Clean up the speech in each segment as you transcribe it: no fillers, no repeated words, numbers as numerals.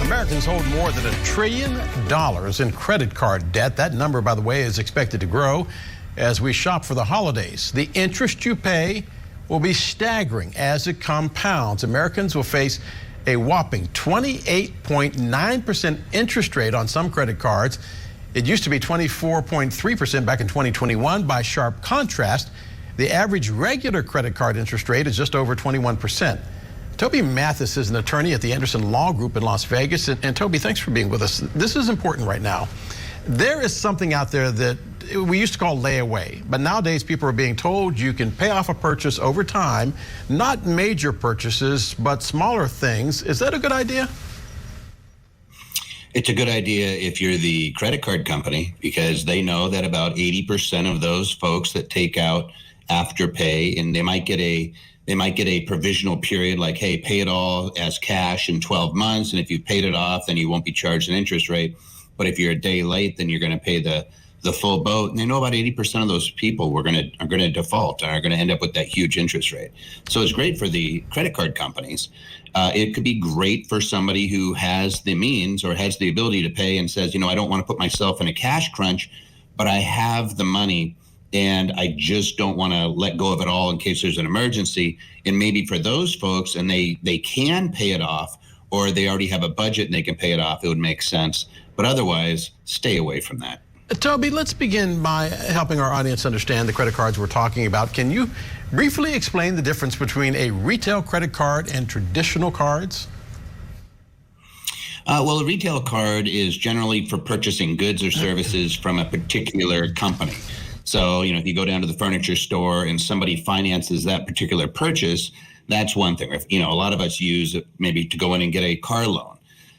Americans hold more than $1 trillion in credit card debt. That number, by the way, is expected to grow as we shop for the holidays. The interest you pay will be staggering as it compounds. Americans will face a whopping 28.9% interest rate on some credit cards. It used to be 24.3% back in 2021. By sharp contrast, the average regular credit card interest rate is just over 21%. Toby Mathis is an attorney at the Anderson Law Group in Las Vegas. And Toby, thanks for being with us. This is important right now. There is something out there that we used to call layaway, but nowadays people are being told you can pay off a purchase over time, not major purchases, but smaller things. Is that a good idea? It's a good idea if you're the credit card company, because they know that about 80% of those folks that take out Afterpay, and they might get a provisional period like, hey, pay it all as cash in 12 months. And if you've paid it off, then you won't be charged an interest rate. But if you're a day late, then you're going to pay the full boat. And they know about 80% of those people are going to default and are going to end up with that huge interest rate. So it's great for the credit card companies. It could be great for somebody who has the means or has the ability to pay and says, I don't want to put myself in a cash crunch, but I have the money and I just don't want to let go of it all in case there's an emergency. And maybe for those folks, and they can pay it off, or they already have a budget and they can pay it off, it would make sense. But otherwise, stay away from that. Toby, let's begin by helping our audience understand the credit cards we're talking about. Can you briefly explain the difference between a retail credit card and traditional cards? Well, a retail card is generally for purchasing goods or services from a particular company. So, if you go down to the furniture store and somebody finances that particular purchase, that's one thing. A lot of us use it maybe to go in and get a car loan.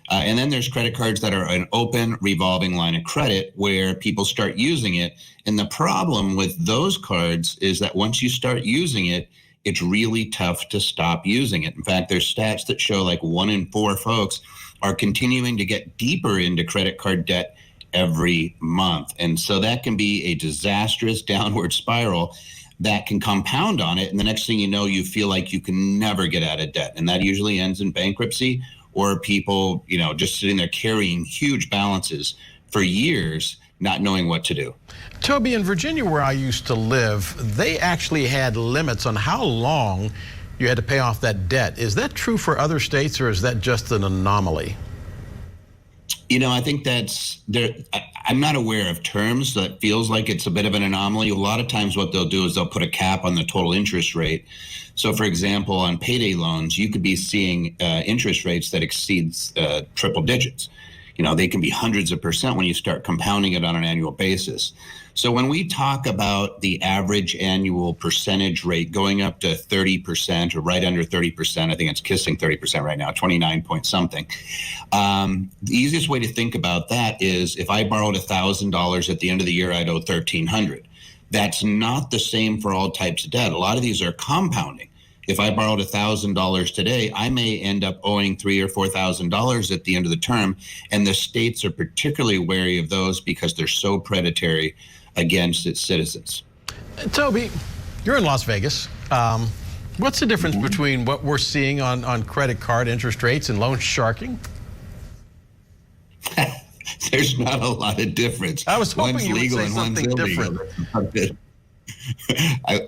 And then there's credit cards that are an open revolving line of credit where people start using it. And the problem with those cards is that once you start using it, it's really tough to stop using it. In fact, there's stats that show like 1 in 4 folks are continuing to get deeper into credit card debt every month. And so that can be a disastrous downward spiral that can compound on it. And the next thing you know, you feel like you can never get out of debt. And that usually ends in bankruptcy or people, just sitting there carrying huge balances for years, not knowing what to do. Toby, in Virginia, where I used to live, they actually had limits on how long you had to pay off that debt. Is that true for other states, or is that just an anomaly? I think I'm not aware of terms that feels like it's a bit of an anomaly. A lot of times what they'll do is they'll put a cap on the total interest rate. So, for example, on payday loans, you could be seeing interest rates that exceeds triple digits. They can be hundreds of percent when you start compounding it on an annual basis. So when we talk about the average annual percentage rate going up to 30% or right under 30%, I think it's kissing 30% right now, 29 point something. The easiest way to think about that is if I borrowed $1,000 at the end of the year, I'd owe $1,300. That's not the same for all types of debt. A lot of these are compounding. If I borrowed $1,000 today, I may end up owing $3,000 or $4,000 at the end of the term. And the states are particularly wary of those because they're so predatory against its citizens. Toby, you're in Las Vegas. What's the difference between what we're seeing on credit card interest rates and loan sharking? There's not a lot of difference. I was hoping one's you would legal say and one's something illegal. different.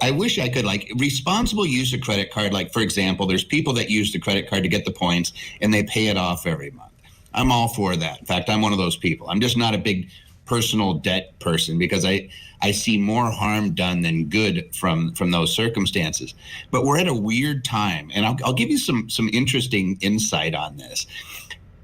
I wish I could, responsible use of credit card. Like, for example, there's people that use the credit card to get the points and they pay it off every month. I'm all for that. In fact, I'm one of those people. I'm just not a big personal debt person because I see more harm done than good from those circumstances. But we're at a weird time, and I'll give you some interesting insight on this.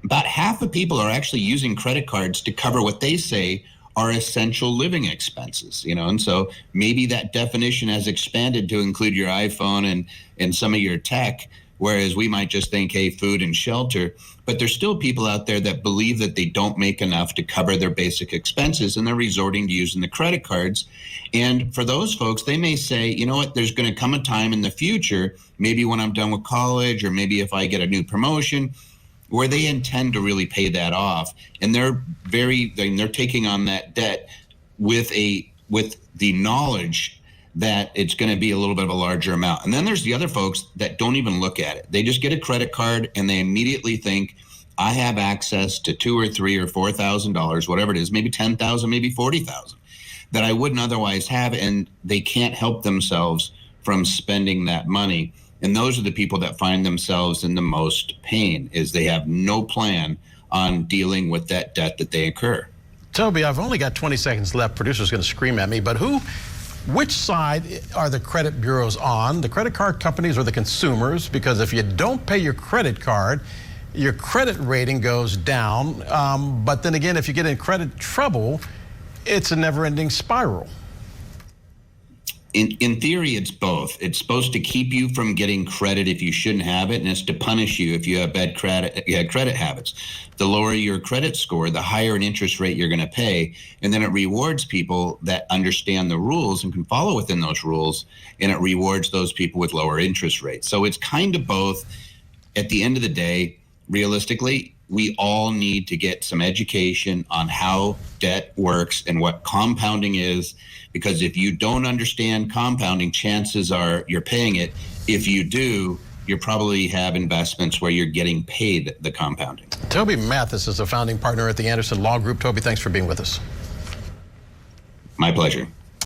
About half of people are actually using credit cards to cover what they say are essential living expenses, and so maybe that definition has expanded to include your iPhone and some of your tech, whereas we might just think, hey, food and shelter. But there's still people out there that believe that they don't make enough to cover their basic expenses, and they're resorting to using the credit cards. And for those folks, they may say, you know what, there's going to come a time in the future, maybe when I'm done with college, or maybe if I get a new promotion, where they intend to really pay that off. And they're taking on that debt with the knowledge that it's going to be a little bit of a larger amount. And then there's the other folks that don't even look at it. They just get a credit card and they immediately think, I have access to $2,000 or $3,000 or $4,000, whatever it is, maybe $10,000, maybe $40,000 that I wouldn't otherwise have, and they can't help themselves from spending that money. And those are the people that find themselves in the most pain, is they have no plan on dealing with that debt that they incur. Toby, I've only got 20 seconds left. Producer's going to scream at me, but which side are the credit bureaus on, the credit card companies or the consumers? Because if you don't pay your credit card, your credit rating goes down. But then again, if you get in credit trouble, it's a never-ending spiral. In theory, it's both. It's supposed to keep you from getting credit if you shouldn't have it, and it's to punish you if you have bad credit habits. The lower your credit score, the higher an interest rate you're going to pay, and then it rewards people that understand the rules and can follow within those rules, and it rewards those people with lower interest rates. So it's kind of both. At the end of the day, realistically, we all need to get some education on how debt works and what compounding is, because if you don't understand compounding, chances are you're paying it. If you do, you probably have investments where you're getting paid the compounding. Toby Mathis is a founding partner at the Anderson Law Group. Toby, thanks for being with us. My pleasure.